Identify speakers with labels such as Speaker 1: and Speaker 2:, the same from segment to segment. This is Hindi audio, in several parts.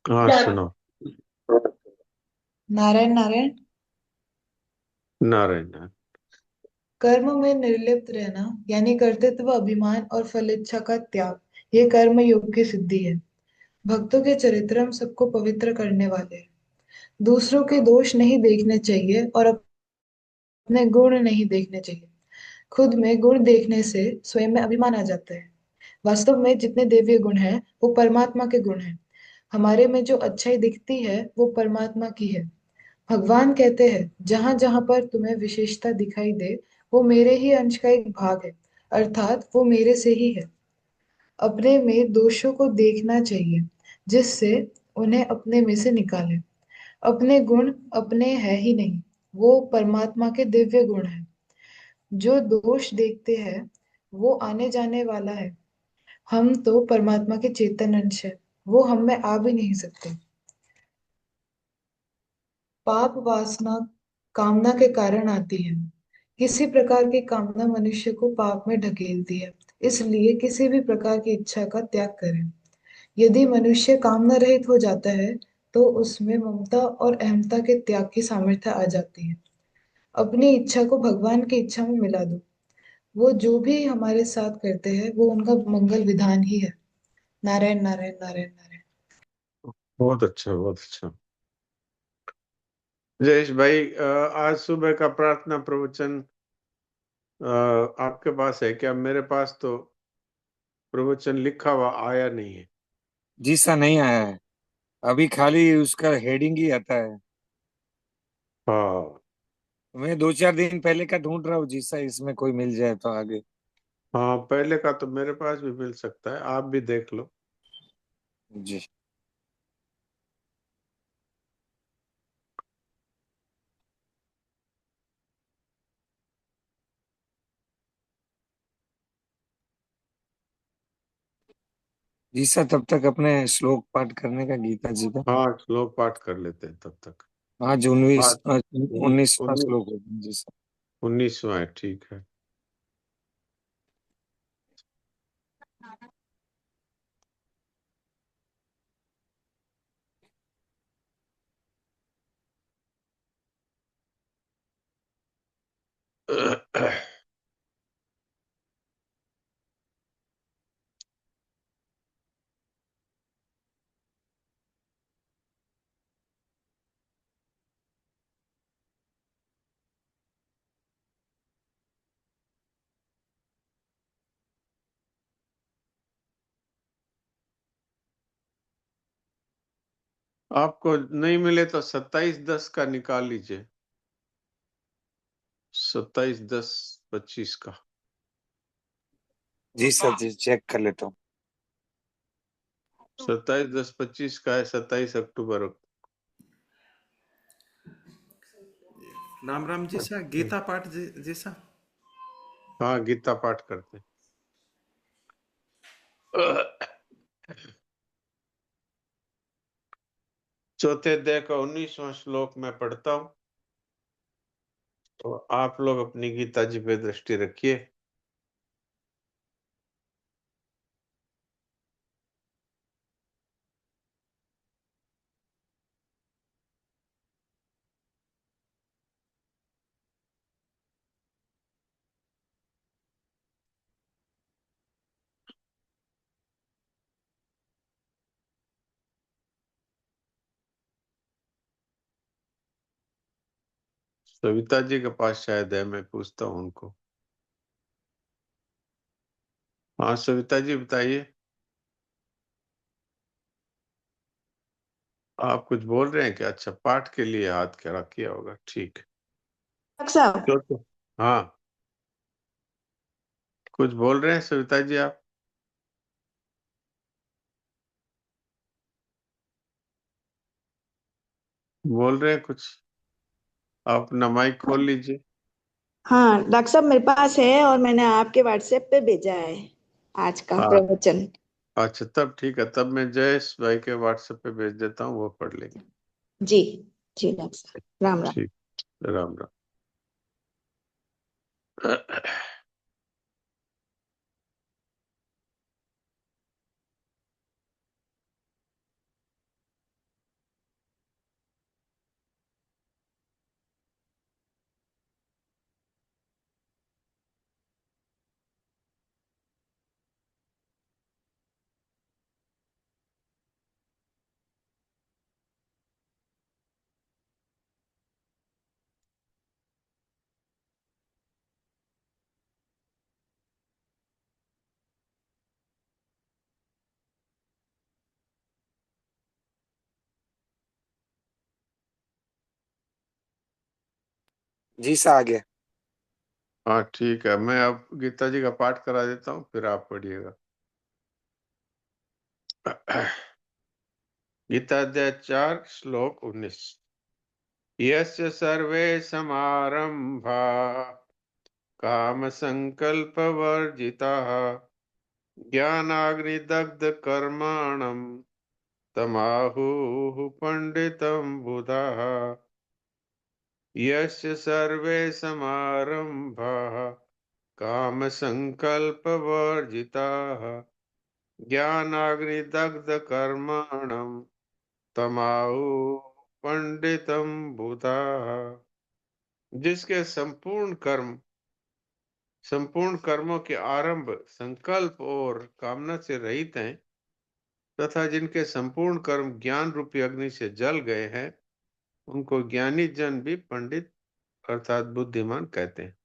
Speaker 1: हाँ सुनो।
Speaker 2: नारायण नारायण।
Speaker 1: नारायण नारायण।
Speaker 2: कर्म में निर्लिप्त रहना यानी कर्तृत्व अभिमान और फल इच्छा का त्याग, ये कर्म योग की सिद्धि है। भक्तों के चरित्र हम सबको पवित्र करने वाले हैं। दूसरों के दोष नहीं देखने चाहिए और अपने गुण नहीं देखने चाहिए। खुद में गुण देखने से स्वयं में अभिमान आ जाता है। वास्तव में जितने दिव्य गुण हैं वो परमात्मा के गुण हैं। हमारे में जो अच्छाई दिखती है वो परमात्मा की है। भगवान कहते हैं, जहां जहां पर तुम्हें विशेषता दिखाई दे वो मेरे ही अंश का एक भाग है, अर्थात वो मेरे से ही है। अपने में दोषों को देखना चाहिए, जिससे उन्हें अपने में से निकालें। अपने गुण अपने है ही नहीं, वो परमात्मा के दिव्य गुण हैं। जो दोष देखते हैं वो आने जाने वाला है। हम तो परमात्मा के चेतन अंश है, वो हम में आ भी नहीं सकते। पाप वासना कामना के कारण आती है। किसी प्रकार की कामना मनुष्य को पाप में ढकेलती है। इसलिए किसी भी प्रकार की इच्छा का त्याग करें। यदि मनुष्य कामना रहित हो जाता है तो उसमें ममता और अहंता के त्याग की सामर्थ्य आ जाती है। अपनी इच्छा को भगवान की इच्छा में मिला दो। वो जो भी हमारे साथ करते हैं वो उनका मंगल विधान ही है। नारायण नारायण नारायण नारायण।
Speaker 1: बहुत अच्छा बहुत अच्छा। जयेश भाई, आज सुबह का प्रार्थना प्रवचन आपके पास है क्या? मेरे पास तो प्रवचन लिखा हुआ आया नहीं है।
Speaker 3: जी सा नहीं आया है। अभी खाली उसका हेडिंग ही आता है।
Speaker 1: हाँ
Speaker 3: मैं 2-4 दिन पहले का ढूंढ रहा हूँ जी सा, इसमें कोई मिल जाए तो आगे।
Speaker 1: हाँ, पहले का तो मेरे पास भी मिल सकता है, आप भी देख लो।
Speaker 3: जी। जी सा, तब तक अपने श्लोक पाठ करने का गीता जी का।
Speaker 1: हाँ, श्लोक पाठ कर लेते हैं तब तक।
Speaker 3: आज उन्नीस
Speaker 1: आज
Speaker 3: 19वां श्लोक होगा जी सा।
Speaker 1: 19वां है, ठीक है। आपको नहीं मिले तो 27/10 का निकाल लीजिए। 27/10/25 का।
Speaker 3: जी सर, जी चेक कर लेता हूँ।
Speaker 1: 27/10/25 का है, 27 अक्टूबर।
Speaker 4: राम राम जैसा गीता पाठ जैसा।
Speaker 1: हाँ, गीता पाठ करते हैं। चौथे अध्याय का 19वां श्लोक मैं पढ़ता हूँ, तो आप लोग अपनी गीता जी पे दृष्टि रखिए। सविता जी के पास शायद है, मैं पूछता हूँ उनको। हाँ सविता जी, बताइए। आप कुछ बोल रहे हैं क्या? अच्छा, पाठ के लिए हाथ खड़ा किया होगा, ठीक।
Speaker 5: डॉक्टर साहब।
Speaker 1: तो हाँ, कुछ बोल रहे हैं सविता जी आप? बोल रहे हैं कुछ? आप अपना माइक खोल लीजिए।
Speaker 5: हाँ डॉक्टर साहब, मेरे पास है और मैंने आपके व्हाट्सएप पे भेजा है आज का
Speaker 1: हाँ,
Speaker 5: प्रवचन।
Speaker 1: अच्छा तब ठीक है, तब मैं जयेश भाई के व्हाट्सएप पे भेज देता हूँ, वो पढ़ लेंगे।
Speaker 5: जी। जी डॉक्टर साहब, राम राम।
Speaker 1: ठीक। राम राम।
Speaker 3: जी सा आ गया।
Speaker 1: हाँ ठीक है, मैं अब गीता जी का पाठ करा देता हूँ, फिर आप पढ़िएगा। गीता अध्याय 4 श्लोक 19। यस्य सर्वे समारंभा काम संकल्प वर्जिताः ज्ञानाग्निदग्ध कर्माणं तमाहुः पंडितं बुधाः। यस्य सर्वे समारंभाः काम संकल्प वर्जिताः ज्ञानाग्निदग्ध कर्माणं तमाहुः पंडितं बुधाः। जिसके संपूर्ण कर्मों के आरंभ संकल्प और कामना से रहित हैं तथा जिनके संपूर्ण कर्म ज्ञान रूपी अग्नि से जल गए हैं, उनको ज्ञानी जन भी पंडित अर्थात बुद्धिमान कहते हैं।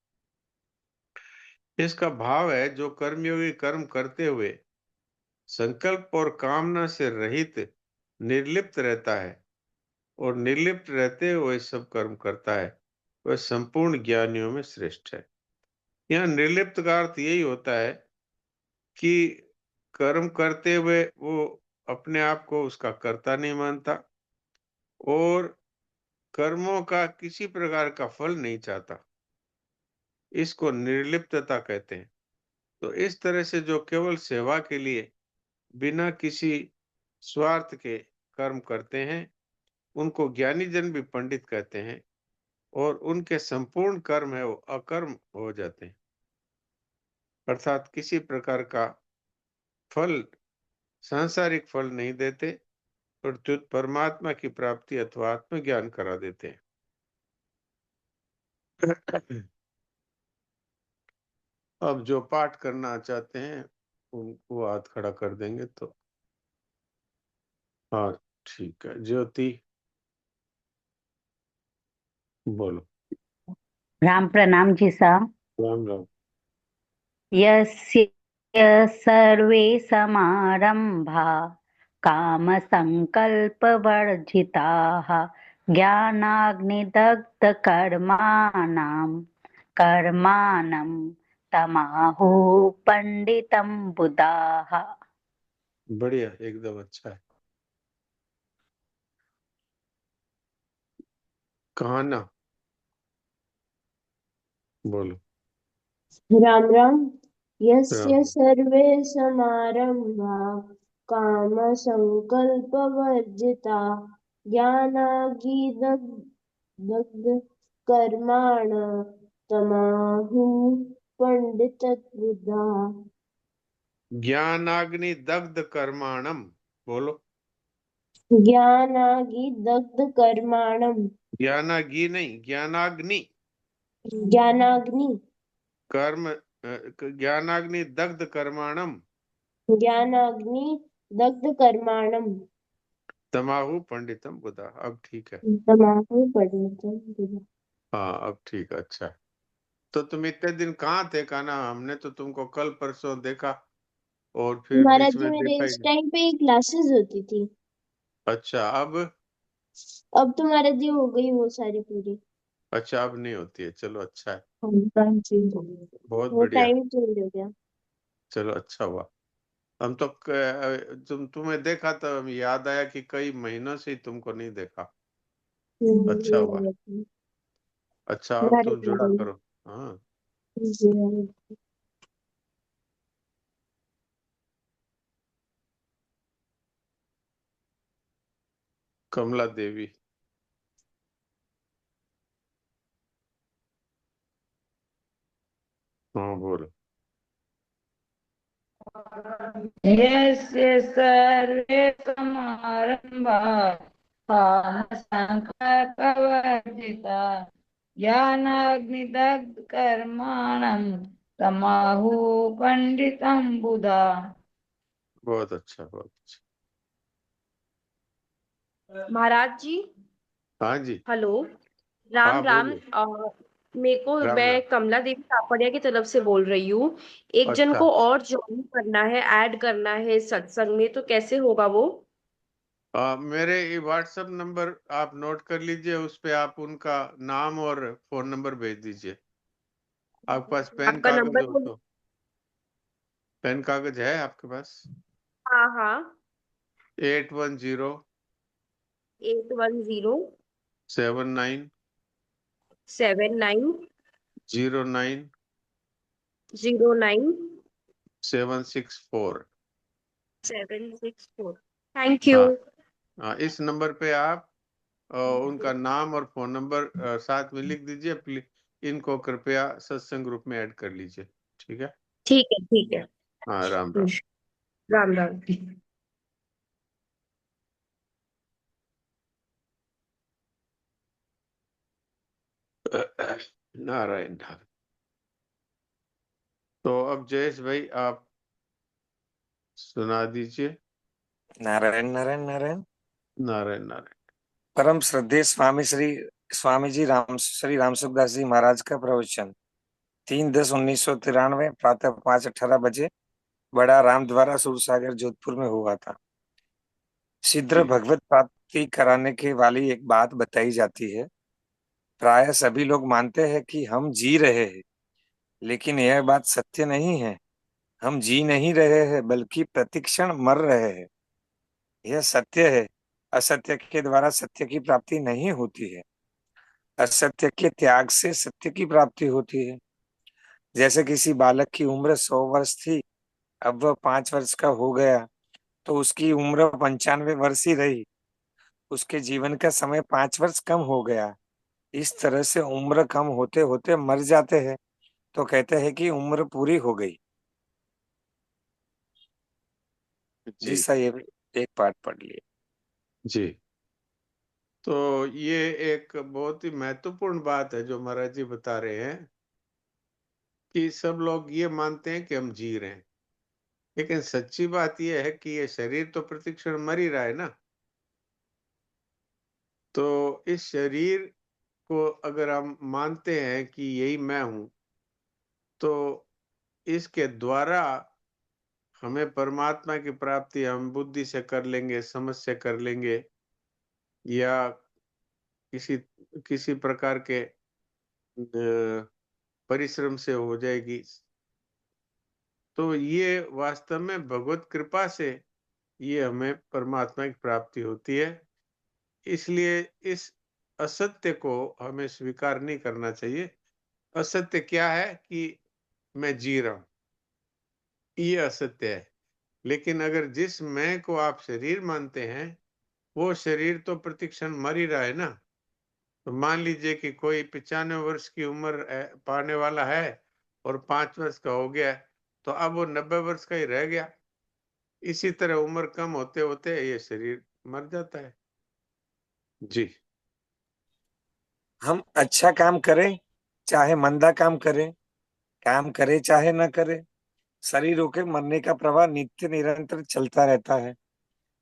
Speaker 1: इसका भाव है, जो कर्मयोगी कर्म करते हुए संकल्प और कामना से रहित निर्लिप्त रहता है और निर्लिप्त रहते हुए सब कर्म करता है, वह संपूर्ण ज्ञानियों में श्रेष्ठ है। यहाँ निर्लिप्त का अर्थ यही होता है कि कर्म करते हुए वो अपने आप को उसका कर्ता नहीं मानता और कर्मों का किसी प्रकार का फल नहीं चाहता। इसको निर्लिप्तता कहते हैं। तो इस तरह से जो केवल सेवा के लिए बिना किसी स्वार्थ के कर्म करते हैं, उनको ज्ञानी जन भी पंडित कहते हैं और उनके संपूर्ण कर्म है वो अकर्म हो जाते हैं, अर्थात किसी प्रकार का फल, सांसारिक फल नहीं देते, प्रत्युत परमात्मा की प्राप्ति अथवा आत्मज्ञान करा देते हैं। अब जो पाठ करना चाहते हैं उनको हाथ खड़ा कर देंगे तो। हाँ ठीक है, ज्योति बोलो।
Speaker 6: राम प्रणाम जी सा।
Speaker 1: राम राम।
Speaker 6: यस्य सर्वे समारंभा काम संकल्प वर्जिताः ज्ञानाग्निदग्ध कर्माणं तमाहुः पंडितं बुधाः।
Speaker 1: बढ़िया, एकदम अच्छा है। कहना बोलो।
Speaker 7: राम राम।
Speaker 1: राम
Speaker 7: यस्य सर्वे समारंभा काम संकल्प वर्जिता ज्ञानाग्निदग्ध कर्माण तमाहुः पंडितबुधा।
Speaker 1: ज्ञानाग्नि दग्ध कर्माणम बोलो।
Speaker 7: ज्ञानाग्निदग्ध कर्माणम।
Speaker 1: ज्ञानाग्नि नहीं, ज्ञानाग्नि
Speaker 7: ज्ञानाग्नि
Speaker 1: कर्म ज्ञानाग्नि दग्ध कर्माणम
Speaker 7: ज्ञानाग्नि दग्ध कर्माणम
Speaker 1: तमाहु पंडितम बुधा। अब ठीक है।
Speaker 7: तमाहुः पंडितम बुधा।
Speaker 1: हाँ अब ठीक है, अच्छा है। तो तुम इतने दिन कहाँ थे कान्हा? हमने तो तुमको कल परसों देखा और फिर
Speaker 7: महाराज
Speaker 1: बीच
Speaker 7: जी
Speaker 1: में
Speaker 7: मेरे
Speaker 1: देखा ही
Speaker 7: इस
Speaker 1: नहीं।
Speaker 7: टाइम पे क्लासेस होती थी।
Speaker 1: अच्छा
Speaker 7: अब तो महाराज जी हो गई वो सारी पूरी।
Speaker 1: अच्छा अब नहीं होती है, चलो अच्छा है,
Speaker 7: टाइम चेंज हो गया।
Speaker 1: बहुत
Speaker 7: वो
Speaker 1: बढ़िया,
Speaker 7: टाइम चेंज हो गया।
Speaker 1: चलो अच्छा हुआ। हम तो तुम्हें देखा तो हमें याद आया कि कई महीनों से ही तुमको नहीं देखा। अच्छा हुआ,
Speaker 7: महाराज जी।
Speaker 1: अच्छा अब
Speaker 7: महाराज
Speaker 1: तुम जुड़ा
Speaker 7: जी।
Speaker 1: करो। हाँ
Speaker 7: जी महाराज जी।
Speaker 1: कमला देवी। हाँ बोलो।
Speaker 8: यस्य सर्वे समारम्भाः कामसङ्कल्पवर्जिता ज्ञानाग्निदग्ध कर्माणं तमाहुः पंडितं बुधा।
Speaker 1: बहुत अच्छा, बहुत अच्छा।
Speaker 9: महाराज जी।
Speaker 1: हाँ जी।
Speaker 9: हेलो।
Speaker 1: हाँ
Speaker 9: राम राम।
Speaker 1: बोलो।
Speaker 9: मेरे को,
Speaker 1: राम
Speaker 9: मैं
Speaker 1: राम।
Speaker 9: कमला देवी तापड़िया की तरफ से बोल रही हूँ। एक जन
Speaker 1: अच्छा
Speaker 9: को और ज्वाइन करना है, ऐड करना है सत्संग में, तो कैसे होगा वो?
Speaker 1: मेरे व्हाट्सएप नंबर आप नोट कर लीजिए, उस पे आप उनका नाम और फोन नंबर भेज दीजिए। आपके पास पेन
Speaker 9: आपका
Speaker 1: कागज
Speaker 9: नंबर
Speaker 1: हो
Speaker 9: तो
Speaker 1: तो? पेन कागज है आपके पास?
Speaker 9: हाँ हाँ
Speaker 1: 810
Speaker 9: 810
Speaker 1: 79
Speaker 9: 79
Speaker 1: 09
Speaker 9: 09
Speaker 1: 764।
Speaker 9: 764। Thank you.
Speaker 1: हाँ हाँ, इस नंबर पे आप उनका नाम और फोन नंबर साथ में लिख दीजिए। प्लीज इनको कृपया सत्संग ग्रुप में ऐड कर लीजिए। ठीक है?
Speaker 9: ठीक है ठीक है।
Speaker 1: हाँ, राम राम।
Speaker 9: राम राम।
Speaker 1: नारायण नारायण। तो अब जयेश भाई आप सुना दीजिए।
Speaker 3: नारायण नारायण नारायण।
Speaker 1: नारायण नारायण।
Speaker 3: परम श्रद्धेय स्वामी जी श्री रामसुखदास जी महाराज का प्रवचन 3/10/1993 प्रातः 5:18 बजे बड़ा राम द्वारा सूरसागर जोधपुर में हुआ था। शीघ्र
Speaker 1: जी
Speaker 3: भगवत प्राप्ति कराने के वाली एक बात बताई जाती है। प्राय सभी लोग मानते हैं कि हम जी रहे हैं, लेकिन यह बात सत्य नहीं है। हम जी नहीं रहे हैं, बल्कि प्रतिक्षण मर रहे हैं। यह सत्य है। असत्य के द्वारा सत्य की प्राप्ति नहीं होती है। असत्य के त्याग से सत्य की प्राप्ति होती है। जैसे किसी बालक की उम्र 100 वर्ष थी, अब वह 5 वर्ष का हो गया, तो उसकी उम्र 95 वर्ष ही रही। उसके जीवन का समय 5 वर्ष कम हो गया। इस तरह से उम्र कम होते होते मर जाते हैं, तो कहते हैं कि उम्र पूरी हो गई। जी
Speaker 1: जी
Speaker 3: सर, ये एक पाठ पढ़ लिया।
Speaker 1: जी। तो ये एक बहुत ही महत्वपूर्ण बात है जो महाराज जी बता रहे हैं कि सब लोग ये मानते हैं कि हम जी रहे हैं, लेकिन सच्ची बात ये है कि ये शरीर तो प्रतिक्षण मर ही रहा है ना। तो इस शरीर को अगर हम मानते हैं कि यही मैं हूं, तो इसके द्वारा हमें परमात्मा की प्राप्ति हम बुद्धि से कर लेंगे, समझ से कर लेंगे, या किसी किसी प्रकार के परिश्रम से हो जाएगी। तो ये वास्तव में भगवत कृपा से ये हमें परमात्मा की प्राप्ति होती है। इसलिए इस असत्य को हमें स्वीकार नहीं करना चाहिए। असत्य क्या है कि मैं जी रहा हूं, ये असत्य है। लेकिन अगर जिस मैं को आप शरीर मानते हैं, वो शरीर तो प्रतिक्षण मर ही रहा है ना। तो मान लीजिए कि कोई 95 वर्ष की उम्र पाने वाला है और 5 वर्ष का हो गया है, तो अब वो 90 वर्ष का ही रह गया। इसी तरह उम्र कम होते होते ये शरीर मर जाता है। जी
Speaker 3: हम अच्छा काम करें चाहे मंदा काम करें चाहे न करें, शरीरों के मरने का प्रवाह नित्य निरंतर चलता रहता है।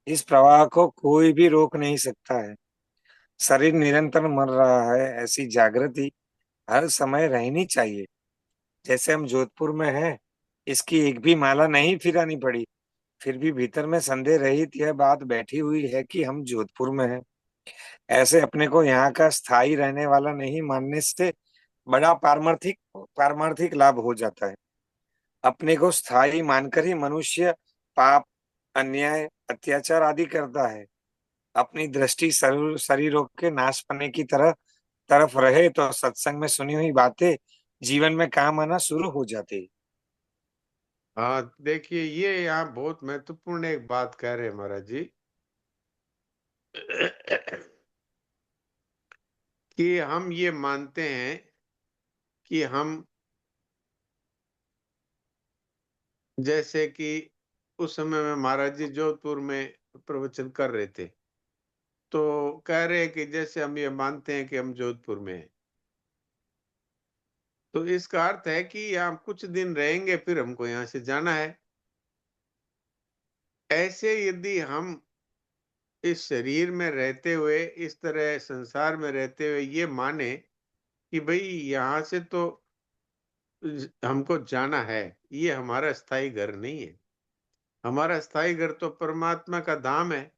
Speaker 3: इस प्रवाह को कोई भी रोक नहीं सकता है। शरीर निरंतर मर रहा है, ऐसी जागृति हर समय रहनी चाहिए। जैसे हम जोधपुर में हैं, इसकी एक भी माला नहीं फिरानी पड़ी, फिर भी भीतर में संदेह रहित यह बात बैठी हुई है कि हम जोधपुर में हैं। ऐसे अपने को यहाँ का स्थायी रहने वाला नहीं मानने से बड़ा पारमार्थिक पारमार्थिक लाभ हो जाता है। अपने को स्थायी मानकर ही मनुष्य पाप, अन्याय, अत्याचार आदि करता है। अपनी दृष्टि शरीरों के नाश पाने की तरफ रहे तो सत्संग में सुनी हुई बातें जीवन में काम आना शुरू हो जाती।
Speaker 1: हाँ, देखिए ये यहाँ बहुत महत्वपूर्ण एक बात कह रहे हैं महाराज जी कि हम ये मानते हैं कि हम, जैसे कि उस समय में महाराज जी जोधपुर में प्रवचन कर रहे थे, तो कह रहे हैं कि जैसे हम ये मानते हैं कि हम जोधपुर में हैं, तो इसका अर्थ है कि यहाँ कुछ दिन रहेंगे, फिर हमको यहाँ से जाना है। ऐसे यदि हम इस शरीर में रहते हुए, इस तरह संसार में रहते हुए ये माने कि भाई यहाँ से तो हमको जाना है, ये हमारा स्थायी घर नहीं है। हमारा स्थायी घर तो परमात्मा का धाम है।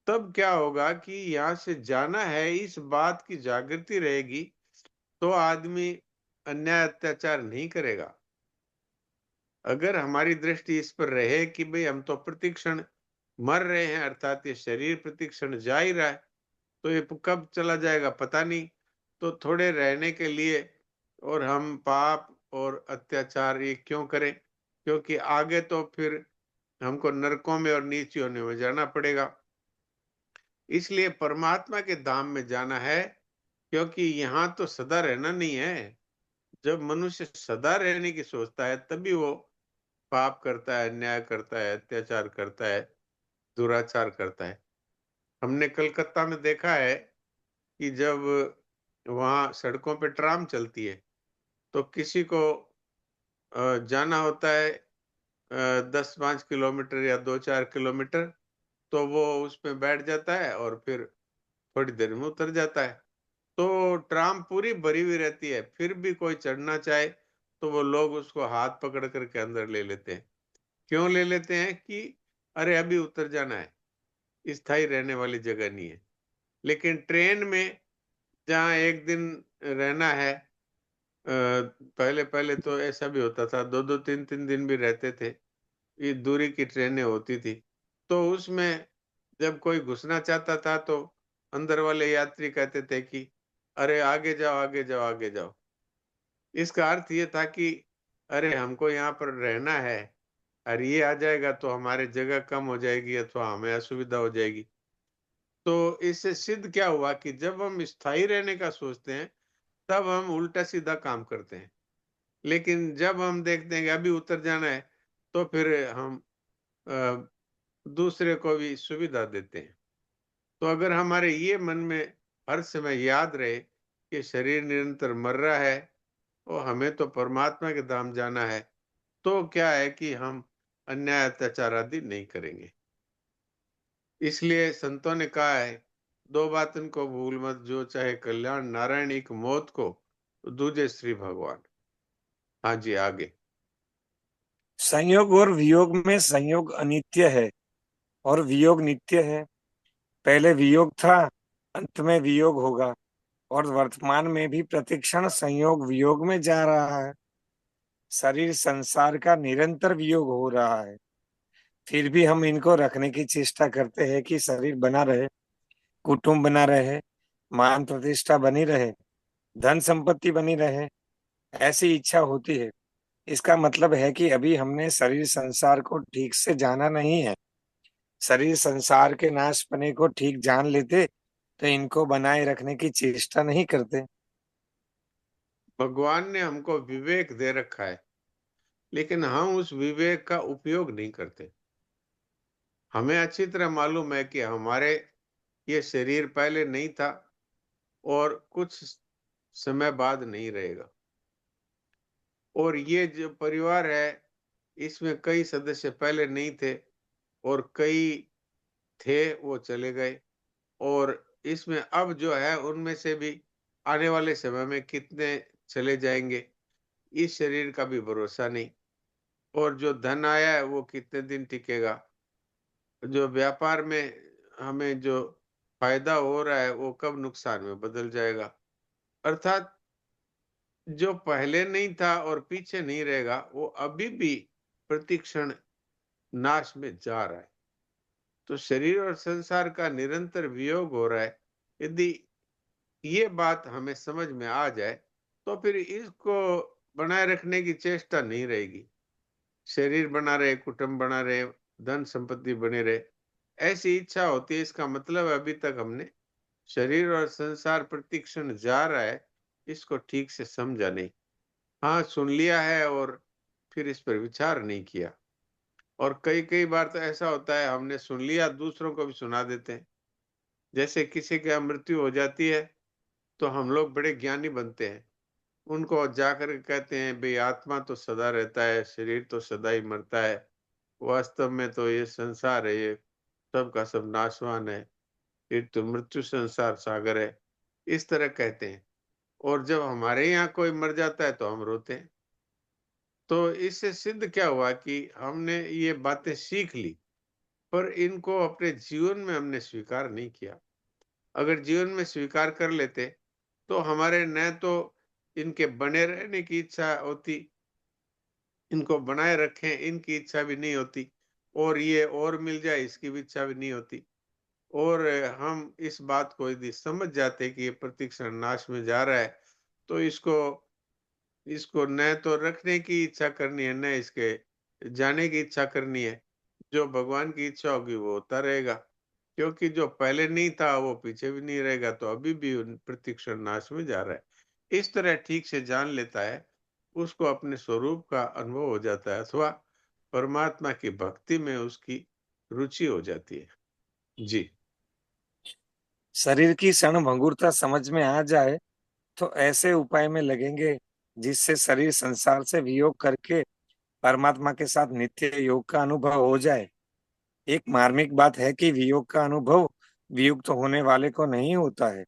Speaker 1: तब क्या होगा कि यहाँ से जाना है, इस बात की जागृति रहेगी, तो आदमी अन्याय अत्याचार नहीं करेगा। अगर हमारी दृष्टि इस पर रहे कि भाई हम तो प्रतिक्षण मर रहे हैं, अर्थात ये शरीर प्रतिक्षण जा ही रहा है, तो ये कब चला जाएगा पता नहीं, तो थोड़े रहने के लिए और हम पाप और अत्याचार ये क्यों करें, क्योंकि आगे तो फिर हमको नरकों में और नीच योनियों में जाना पड़ेगा। इसलिए परमात्मा के धाम में जाना है, क्योंकि यहाँ तो सदा रहना नहीं है। जब मनुष्य सदा रहने की सोचता है तभी वो पाप करता है, अन्याय करता है, अत्याचार करता है, दुराचार करता है। हमने कलकत्ता में देखा है कि जब वहाँ सड़कों पे ट्राम चलती है, तो किसी को जाना होता है 10-5 किलोमीटर या 2-4 किलोमीटर, तो वो उसमें बैठ जाता है और फिर थोड़ी देर में उतर जाता है। तो ट्राम पूरी भरी हुई रहती है, फिर भी कोई चढ़ना चाहे तो वो लोग उसको हाथ पकड़ करके अंदर ले लेते हैं। क्यों ले लेते हैं कि अरे अभी उतर जाना है, स्थायी रहने वाली जगह नहीं है। लेकिन ट्रेन में जहाँ एक दिन रहना है, पहले पहले तो ऐसा भी होता था, 2-2 3-3 दिन भी रहते थे। ये दूरी की ट्रेनें होती थी, तो उसमें जब कोई घुसना चाहता था तो अंदर वाले यात्री कहते थे कि अरे आगे जाओ, आगे जाओ, आगे जाओ। इसका अर्थ ये था कि अरे हमको यहाँ पर रहना है, और ये आ जाएगा तो हमारे जगह कम हो जाएगी अथवा हमें असुविधा हो जाएगी। तो इससे सिद्ध क्या हुआ कि जब हम स्थायी रहने का सोचते हैं, तब हम उल्टा सीधा काम करते हैं। लेकिन जब हम देखते हैं कि अभी उतर जाना है, तो फिर हम अ, दूसरे को भी सुविधा देते हैं। तो अगर हमारे ये मन में हर समय याद रहे कि शरीर निरंतर मर रहा है और हमें तो परमात्मा के धाम जाना है, तो क्या है कि हम अन्याय अत्याचार आदि नहीं करेंगे। इसलिए संतों ने कहा है, दो बातन को भूल मत, जो चाहे कल्याण नारायण एक मौत को, दूजे श्री भगवान। हाँ जी, आगे।
Speaker 3: संयोग और वियोग में संयोग अनित्य है और वियोग नित्य है। पहले वियोग था, अंत में वियोग होगा, और वर्तमान में भी प्रतिक्षण संयोग वियोग में जा रहा है। शरीर संसार का निरंतर वियोग हो रहा है, फिर भी हम इनको रखने की चेष्टा करते हैं कि शरीर बना रहे, कुटुंब बना रहे, मान प्रतिष्ठा बनी रहे, धन संपत्ति बनी रहे, ऐसी इच्छा होती है। इसका मतलब है कि अभी हमने शरीर संसार को ठीक से जाना नहीं है। शरीर संसार के नाशपने को ठीक जान लेते तो इनको बनाए रखने की चेष्टा नहीं करते।
Speaker 1: भगवान ने हमको विवेक दे रखा है, लेकिन हम उस विवेक का उपयोग नहीं करते। हमें अच्छी तरह मालूम है कि हमारे ये शरीर पहले नहीं था और कुछ समय बाद नहीं रहेगा, और ये जो परिवार है इसमें कई सदस्य पहले नहीं थे और कई थे वो चले गए, और इसमें अब जो है उनमें से भी आने वाले समय में कितने चले जाएंगे, इस शरीर का भी भरोसा नहीं। और जो धन आया है वो कितने दिन टिकेगा, जो व्यापार में हमें जो फायदा हो रहा है वो कब नुकसान में बदल जाएगा। अर्थात जो पहले नहीं था और पीछे नहीं रहेगा, वो अभी भी प्रतिक्षण नाश में जा रहा है। तो शरीर और संसार का निरंतर वियोग हो रहा है। यदि ये बात हमें समझ में आ जाए, तो फिर इसको बनाए रखने की चेष्टा नहीं रहेगी। शरीर बना रहे, कुटुंब बना रहे, धन संपत्ति बने रहे, ऐसी इच्छा होती है। इसका मतलब अभी तक हमने शरीर और संसार प्रतिक्षण जा रहा है, इसको ठीक से समझा नहीं। हाँ, सुन लिया है और फिर इस पर विचार नहीं किया। और कई कई बार तो ऐसा होता है, हमने सुन लिया, दूसरों को भी सुना देते हैं। जैसे किसी की मृत्यु हो जाती है तो हम लोग बड़े ज्ञानी बनते हैं, उनको जाकर के कहते हैं भाई आत्मा तो सदा रहता है, शरीर तो सदा ही मरता है, वास्तव में तो ये संसार है, ये सब का सब नाशवान है, ये तो मृत्यु संसार सागर है, इस तरह कहते हैं। और जब हमारे यहाँ कोई मर जाता है तो हम रोते हैं। तो इससे सिद्ध क्या हुआ कि हमने ये बातें सीख ली पर इनको अपने जीवन में हमने स्वीकार नहीं किया। अगर जीवन में स्वीकार कर लेते तो हमारे न तो इनके बने रहने की इच्छा होती, इनको बनाए रखें इनकी इच्छा भी नहीं होती, और ये और मिल जाए इसकी भी इच्छा भी नहीं होती। और हम इस बात को यदि समझ जाते कि ये प्रतिक्षण नाश में जा रहा है, तो इसको इसको न तो रखने की इच्छा करनी है, न इसके जाने की इच्छा करनी है। जो भगवान की इच्छा होगी वो होता रहेगा, क्योंकि जो पहले नहीं था वो पीछे भी नहीं रहेगा, तो अभी भी प्रतिक्षण नाश में जा रहा है। इस तरह ठीक से जान लेता है, उसको अपने स्वरूप का अनुभव हो जाता है, अथवा परमात्मा की भक्ति में उसकी रुचि हो जाती है। जी।
Speaker 3: शरीर की क्षणभंगुरता समझ में आ जाए तो ऐसे उपाय में लगेंगे जिससे शरीर संसार से वियोग करके परमात्मा के साथ नित्य योग का अनुभव हो जाए। एक मार्मिक बात है कि वियोग का अनुभव वियुक्त होने वाले को नहीं होता है,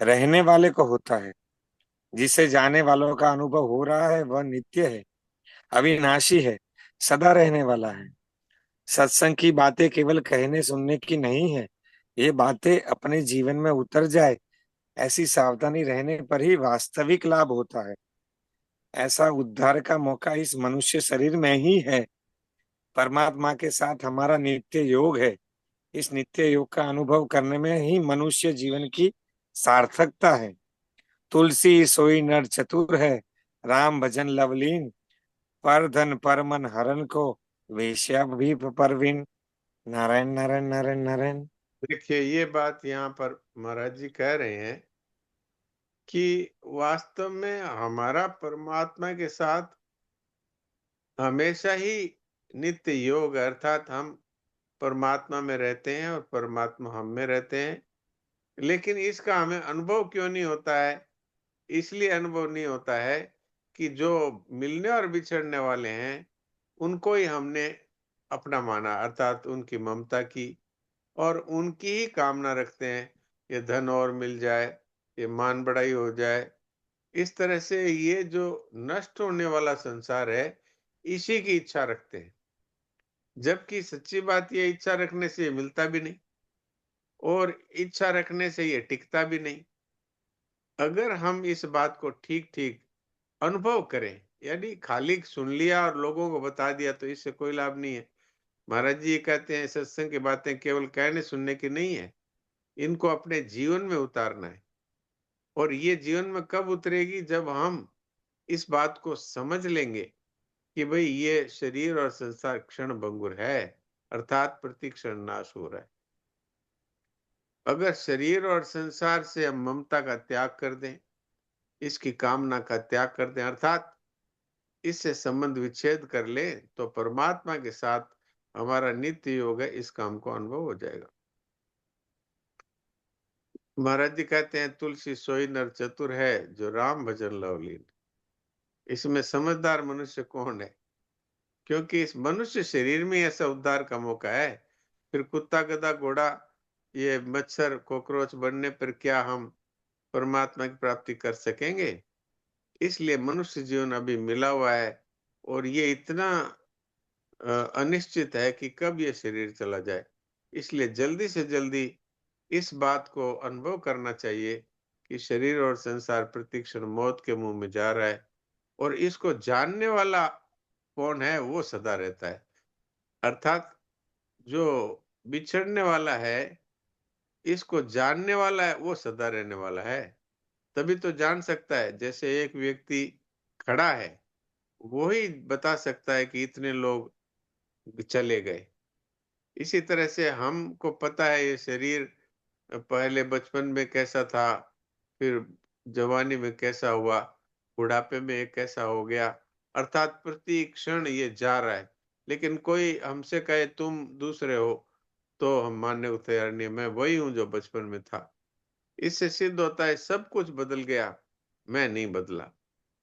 Speaker 3: रहने वाले को होता है। जिसे जाने वालों का अनुभव हो रहा है वह नित्य है, अविनाशी है, सदा रहने वाला है। सत्संग की बातें केवल कहने सुनने की नहीं है, ये बातें अपने जीवन में उतर जाए, ऐसी सावधानी रहने पर ही वास्तविक लाभ होता है। ऐसा उद्धार का मौका इस मनुष्य शरीर में ही है। परमात्मा के साथ हमारा नित्य योग है। इस नित्य योग का अनुभव करने में ही मनुष्य जीवन की सार्थकता है। तुलसी सोई नर चतुर है, राम भजन लवलीन, पर धन पर मन हरन को, वेश्या भी परवीन। नारायण नारायण नारायण नारायण।
Speaker 1: देखिए, ये बात यहाँ पर महाराज जी कह रहे हैं कि वास्तव में हमारा परमात्मा के साथ हमेशा ही नित्य योग, अर्थात हम परमात्मा में रहते हैं और परमात्मा हम में रहते हैं। लेकिन इसका हमें अनुभव क्यों नहीं होता है? इसलिए अनुभव नहीं होता है कि जो मिलने और बिछड़ने वाले हैं, उनको ही हमने अपना माना, अर्थात उनकी ममता की, और उनकी ही कामना रखते हैं। ये धन और मिल जाए, ये मान बढ़ाई हो जाए। इस तरह से ये जो नष्ट होने वाला संसार है, इसी की इच्छा रखते हैं। जबकि सच्ची बात, ये इच्छा रखने से ये मिलता भी नहीं, और इच्छा रखने से ये टिकता भी नहीं। अगर हम इस बात को ठीक ठीक अनुभव करें, यानी खाली सुन लिया और लोगों को बता दिया, तो इससे कोई लाभ नहीं है। महाराज जी ये कहते हैं, सत्संग की बातें केवल कहने सुनने की नहीं है, इनको अपने जीवन में उतारना है। और ये जीवन में कब उतरेगी? जब हम इस बात को समझ लेंगे कि भाई ये शरीर और संसार क्षण भंगुर है, अर्थात प्रति क्षण नाश हो रहा है। अगर शरीर और संसार से हम ममता का त्याग कर दें, इसकी कामना का त्याग कर दें, अर्थात इससे संबंध विच्छेद कर ले, तो परमात्मा के साथ हमारा नित्य योग है, इस काम को अनुभव हो जाएगा। महाराज जी कहते हैं, तुलसी सोई नर चतुर है, जो राम भजन लवलीन। इसमें समझदार मनुष्य कौन है? क्योंकि इस मनुष्य शरीर में ऐसा उद्धार का मौका है। फिर कुत्ता गधा घोड़ा ये मच्छर कॉकरोच बनने पर क्या हम परमात्मा की प्राप्ति कर सकेंगे? इसलिए मनुष्य जीवन अभी मिला हुआ है, और ये इतना अनिश्चित है कि कब ये शरीर चला जाए। इसलिए जल्दी से जल्दी इस बात को अनुभव करना चाहिए कि शरीर और संसार प्रतिक्षण मौत के मुंह में जा रहा है, और इसको जानने वाला कौन है? वो सदा रहता है। अर्थात जो बिछड़ने वाला है, इसको जानने वाला है, वो सदा रहने वाला है। तभी तो जान सकता है। जैसे एक व्यक्ति खड़ा है, वो ही बता सकता है कि इतने लोग चले गए। इसी तरह से हमको पता है ये शरीर पहले बचपन में कैसा था, फिर जवानी में कैसा हुआ, बुढ़ापे में ये कैसा हो गया। अर्थात प्रति क्षण ये जा रहा है। लेकिन कोई हमसे कहे तुम दूसरे हो, तो हम मानने को तैयार नहीं, मैं वही हूँ जो बचपन में था। इससे सिद्ध होता है सब कुछ बदल गया, मैं नहीं बदला।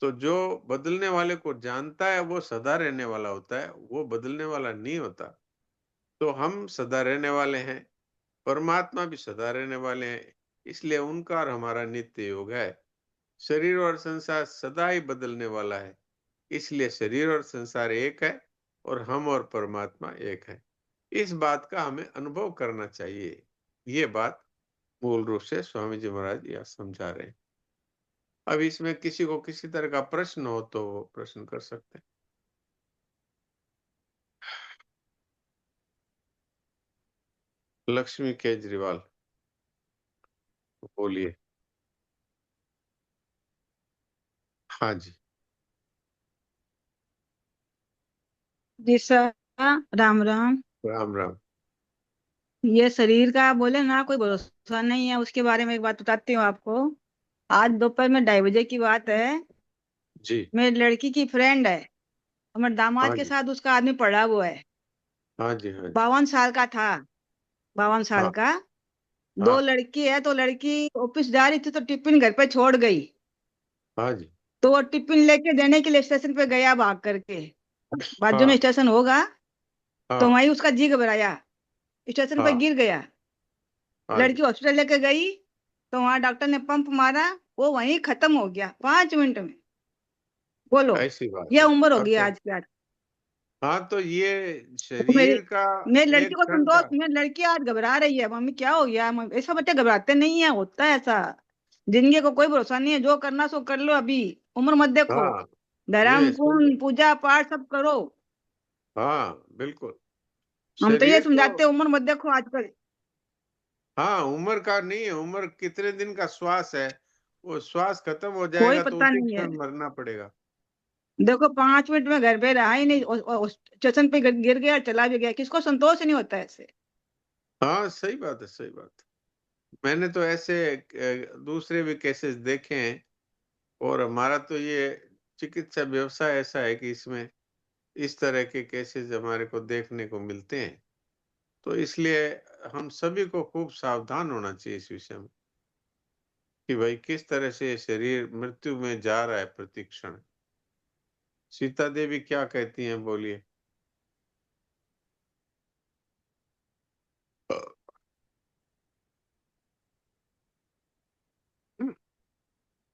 Speaker 1: तो जो बदलने वाले को जानता है वो सदा रहने वाला होता है, वो बदलने वाला नहीं होता। तो हम सदा रहने वाले हैं, परमात्मा भी सदा रहने वाले हैं। इसलिए उनका और हमारा नित्य योग है। शरीर और संसार सदा ही बदलने वाला है, इसलिए शरीर और संसार एक है, और हम और परमात्मा एक है। इस बात का हमें अनुभव करना चाहिए। ये बात मूल रूप से स्वामी जी महाराज यह समझा रहे हैं। अब इसमें किसी को किसी तरह का प्रश्न हो तो वो प्रश्न कर सकते हैं। लक्ष्मी केजरीवाल, बोलिए। हाँ जी,
Speaker 10: जी सर, राम राम।
Speaker 1: राम राम।
Speaker 10: ये शरीर का बोले ना, कोई भरोसा नहीं है। उसके बारे में एक बात बताती हूँ आपको। आज दोपहर में 2:30 की बात है।
Speaker 1: जी,
Speaker 10: मेरी लड़की की फ्रेंड है, हमारे दामाद
Speaker 1: हाँ
Speaker 10: के
Speaker 1: जी,
Speaker 10: साथ उसका आदमी पड़ा हुआ है।
Speaker 1: हाँ जी, हाँ जी,
Speaker 10: 52 साल का था, 52 साल
Speaker 1: हाँ,
Speaker 10: का। दो
Speaker 1: हाँ,
Speaker 10: लड़की है, तो लड़की ऑफिस जा रही थी तो टिफिन घर पे छोड़ गई।
Speaker 1: हाँ जी,
Speaker 10: तो वो टिफिन लेके देने के लिए स्टेशन पे गया भाग करके। बाजू में
Speaker 1: हाँ,
Speaker 10: स्टेशन होगा, तो
Speaker 1: हाँ,
Speaker 10: वहीं उसका जी घबराया, स्टेशन पे
Speaker 1: हाँ,
Speaker 10: गिर गया।
Speaker 1: हाँ जी।
Speaker 10: लड़की हॉस्पिटल लेके गई, तो वहां डॉक्टर ने पंप मारा, वो वहीं खत्म हो गया 5 मिनट में। बोलो,
Speaker 1: ऐसी बात
Speaker 10: ये
Speaker 1: है।
Speaker 10: उम्र हो
Speaker 1: अब
Speaker 10: गई
Speaker 1: तो,
Speaker 10: आज की आज।
Speaker 1: हाँ, तो ये
Speaker 10: तो मेरी
Speaker 1: शरीर का
Speaker 10: मेरी लड़की
Speaker 1: एक
Speaker 10: को
Speaker 1: क्षण का,
Speaker 10: संतोष, मेरी लड़की आज घबरा रही है, मम्मी क्या हो गया। ऐसा बच्चे घबराते नहीं है, होता है ऐसा। जिंदगी को कोई भरोसा नहीं है, जो करना सो कर लो अभी। उम्र मत देखो।
Speaker 1: हाँ,
Speaker 10: धर्म
Speaker 1: ये सही है।
Speaker 10: गुण पूजा पाठ सब करो।
Speaker 1: हाँ, बिल्कुल।
Speaker 10: हम तो ये
Speaker 1: शरीर तो,
Speaker 10: समझाते हैं, उम्र मत देखो आजकल।
Speaker 1: हाँ, उम्र का नहीं है, उम्र कितने दिन का श्वास है। वो श्वास खत्म हो
Speaker 10: कोई
Speaker 1: जाएगा तो
Speaker 10: पता
Speaker 1: उसी
Speaker 10: नहीं है।
Speaker 1: क्षण मरना पड़ेगा।
Speaker 10: देखो 5 मिनट में घर पे रहा ही नहीं, स्टेशन पे गिर गया, चला भी गया। किसको संतोष ही नहीं होता ऐसे।
Speaker 1: हाँ, सही बात है, सही बात है। मैंने तो ऐसे दूसरे भी केसेस देखे हैं। और हमारा तो ये चिकित्सा व्यवसाय ऐसा है कि इसमें इस तरह के केसेस हमारे को देखने को मिलते हैं। तो इसलिए हम सभी को खूब सावधान होना चाहिए इस विषय में कि भाई किस तरह से ये शरीर मृत्यु में जा रहा है प्रति क्षण। सीता देवी क्या कहती हैं, बोलिए।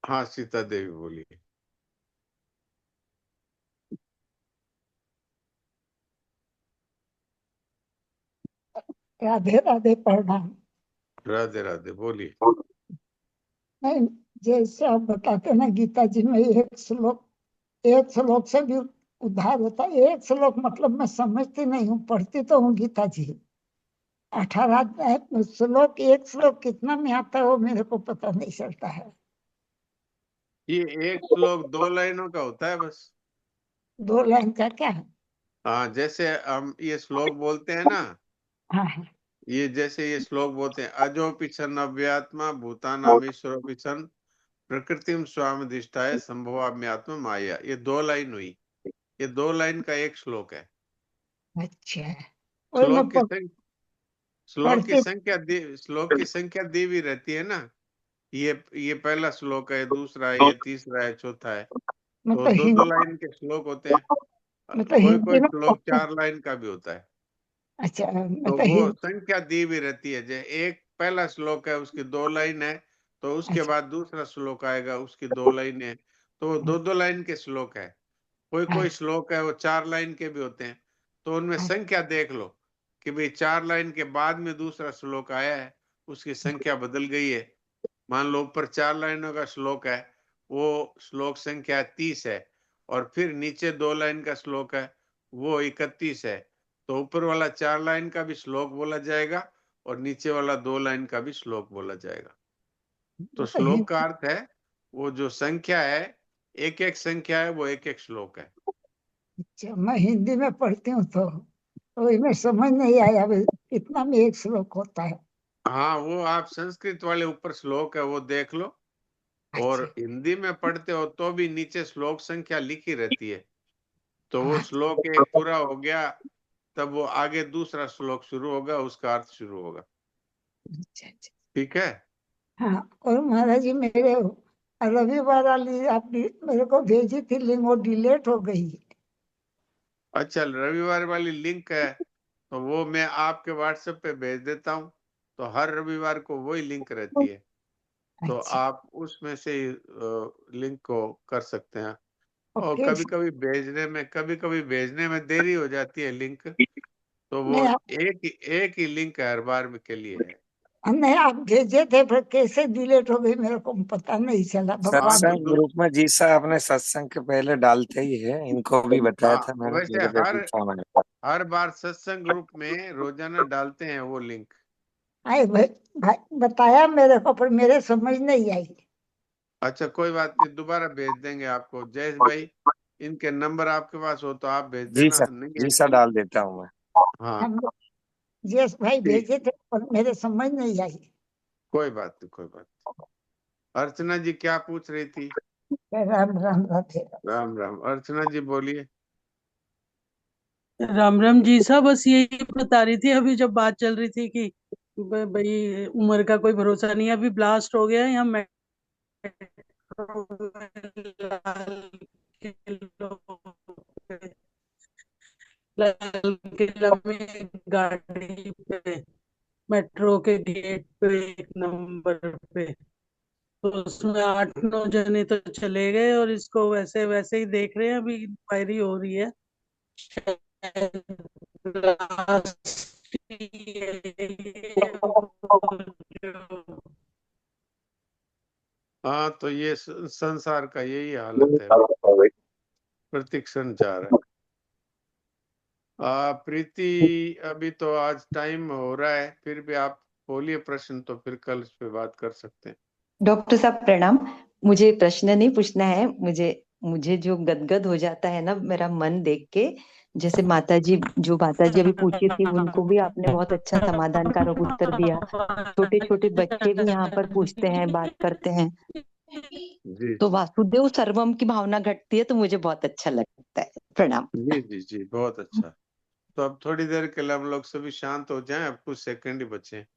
Speaker 1: हाँ, सीता देवी बोलिए।
Speaker 11: राधे राधे, प्रणाम।
Speaker 1: राधे राधे, बोलिए।
Speaker 11: नहीं, जैसे आप बताते ना, गीता जी में एक श्लोक से भी उद्धार होता है। एक श्लोक मतलब मैं समझती नहीं हूँ, पढ़ती तो हूँ गीता जी। 18 श्लोक, एक श्लोक कितना में आता है वो मेरे को पता नहीं चलता है।
Speaker 1: ये एक श्लोक 2 लाइनों का होता है बस।
Speaker 11: 2 लाइन का क्या है?
Speaker 1: हाँ, जैसे हम ये श्लोक बोलते हैं ना,
Speaker 11: हाँ हाँ।
Speaker 1: ये जैसे ये श्लोक बोलते हैं, अजो पिछन अव्यात्मा भूतानाम ईश्वरो पिछन प्रकृतिम स्वामिधिष्ठाय संभवाम्यात्म माया। ये 2 लाइन हुई। ये 2 लाइन का एक श्लोक है।
Speaker 11: अच्छा, वही मैं
Speaker 1: श्लोक की संख्या
Speaker 11: पढ़ती।
Speaker 1: श्लोक की संख्या दी हुई रहती है ना। ये पहला श्लोक है, दूसरा है, ये तीसरा है, चौथा है। तो
Speaker 11: मतलब
Speaker 1: दो दो
Speaker 11: हिंदी,
Speaker 1: लाइन के श्लोक होते हैं।
Speaker 11: मतलब
Speaker 1: कोई
Speaker 11: हिंदी
Speaker 1: कोई
Speaker 11: में
Speaker 1: श्लोक
Speaker 11: पढ़ते।
Speaker 1: 4 लाइन का भी होता है।
Speaker 11: अच्छा,
Speaker 1: तो
Speaker 11: मतलब
Speaker 1: वो
Speaker 11: हिंदी।
Speaker 1: संख्या दी हुई रहती है। जो एक पहला श्लोक है उसकी 2 लाइन है, तो उसके
Speaker 11: अच्छा।
Speaker 1: बाद दूसरा श्लोक आएगा, उसकी 2 लाइन है। तो वो 2 2 लाइन के श्लोक है। कोई
Speaker 11: हाँ
Speaker 1: कोई श्लोक है वो 4 लाइन के भी होते हैं। तो उनमें
Speaker 11: हाँ
Speaker 1: संख्या देख लो कि भाई 4 लाइन के बाद में दूसरा श्लोक आया है, उसकी संख्या बदल गई है। मान लो ऊपर 4 लाइनों का श्लोक है, वो श्लोक संख्या 30 है। और फिर नीचे 2 लाइन का श्लोक है, वो 31 है। तो ऊपर वाला 4 लाइन का भी श्लोक बोला जाएगा और नीचे वाला 2 लाइन का भी श्लोक बोला जाएगा। तो
Speaker 11: मतलब
Speaker 1: श्लोक का
Speaker 11: हिंदी।
Speaker 1: अर्थ है, वो जो संख्या है, एक एक संख्या है, वो एक एक श्लोक है।
Speaker 11: अच्छा, मैं हिंदी में पढ़ती हूँ तो इसमें समझ नहीं आया भाई कितना में एक श्लोक होता है।
Speaker 1: हाँ, वो आप संस्कृत वाले ऊपर श्लोक है वो देख लो। और
Speaker 11: अच्छा।
Speaker 1: हिंदी में पढ़ते हो तो भी नीचे श्लोक संख्या लिखी रहती है। तो वो
Speaker 11: अच्छा
Speaker 1: श्लोक एक पूरा हो गया, तब वो आगे दूसरा श्लोक शुरू होगा, उसका अर्थ शुरू होगा।
Speaker 11: अच्छा अच्छा।
Speaker 1: ठीक है।
Speaker 11: हाँ, और महाराज जी, मेरे रविवार वाली आपने मेरे को भेजी थी लिंक, वो डिलीट हो गई।
Speaker 1: अच्छा, रविवार वाली लिंक है तो वो मैं आपके व्हाट्सएप पे भेज देता हूँ। तो हर रविवार को वही लिंक रहती है। तो
Speaker 11: अच्छा।
Speaker 1: आप उसमें से लिंक को कर सकते हैं। और
Speaker 11: ओके।
Speaker 1: कभी कभी भेजने में देरी हो जाती है लिंक। तो वो
Speaker 11: नहीं
Speaker 1: एक ही लिंक हर बार में के लिए है।
Speaker 11: नहीं, आप भेजे थे फिर कैसे डिलीट हो गई मेरे को पता नहीं चला, भगवान।
Speaker 3: सत्संग ग्रुप में जी साहब अपने सत्संग के पहले डालते ही है, इनको भी बताया था मैंने,
Speaker 1: वैसे
Speaker 3: मेरे पे पूछा मैंने।
Speaker 1: हर बार सत्संग ग्रुप में रोजाना डालते हैं वो लिंक।
Speaker 11: आए भाई बताया मेरे को, पर मेरे समझ नहीं आई।
Speaker 1: अच्छा कोई बात नहीं, दोबारा भेज देंगे आपको। जयेश भाई, इनके नंबर आपके पास हो तो आप भेज
Speaker 3: जी
Speaker 1: देना,
Speaker 3: सर,
Speaker 1: नहीं
Speaker 3: जी
Speaker 1: है?
Speaker 3: सर डाल देता हूँ मैं।
Speaker 1: हाँ
Speaker 11: हम यस भाई
Speaker 1: ठीक,
Speaker 11: भेजे थे पर मेरे समझ नहीं आई।
Speaker 1: कोई बात नहीं, कोई बात नहीं। अर्चना जी क्या पूछ रही थी?
Speaker 11: राम राम राधे।
Speaker 1: राम राम, अर्चना जी बोलिए।
Speaker 12: राम राम जी साहब, बस यही बता रही थी अभी जब बात चल रही थी कि भाई उम्र का कोई भरोसा नहीं है। अभी ब्लास्ट हो गया है यहाँ मेट्रो लाल किला में, गाड़ी पे, मेट्रो के गेट पे, 1 नंबर पे। तो उसमें 8-9 जने तो चले गए और इसको वैसे वैसे ही देख रहे हैं, अभी इंक्वायरी हो रही है।
Speaker 1: हाँ तो ये संसार का यही हालत है अभी, प्रतिक्षण जा रहा है। प्रीति, अभी तो आज टाइम हो रहा है, फिर भी आप बोलिए प्रश्न, तो फिर कल इस पे बात कर सकते हैं।
Speaker 13: डॉक्टर साहब प्रणाम। मुझे प्रश्न नहीं पूछना है, मुझे मुझे जो गदगद हो जाता है ना मेरा मन देख के, जैसे माता जी अभी पूछी थी, उनको भी आपने बहुत अच्छा समाधानकारक उत्तर दिया। छोटे छोटे बच्चे भी यहाँ पर पूछते हैं, बात करते हैं,
Speaker 1: जी
Speaker 13: तो वासुदेव सर्वम की भावना घटती है, तो मुझे बहुत अच्छा लगता है। प्रणाम।
Speaker 1: जी जी जी, बहुत अच्छा। तो अब थोड़ी देर के लिए हम लोग सभी शांत हो जाएं, अब कुछ सेकंड ही बचे हैं।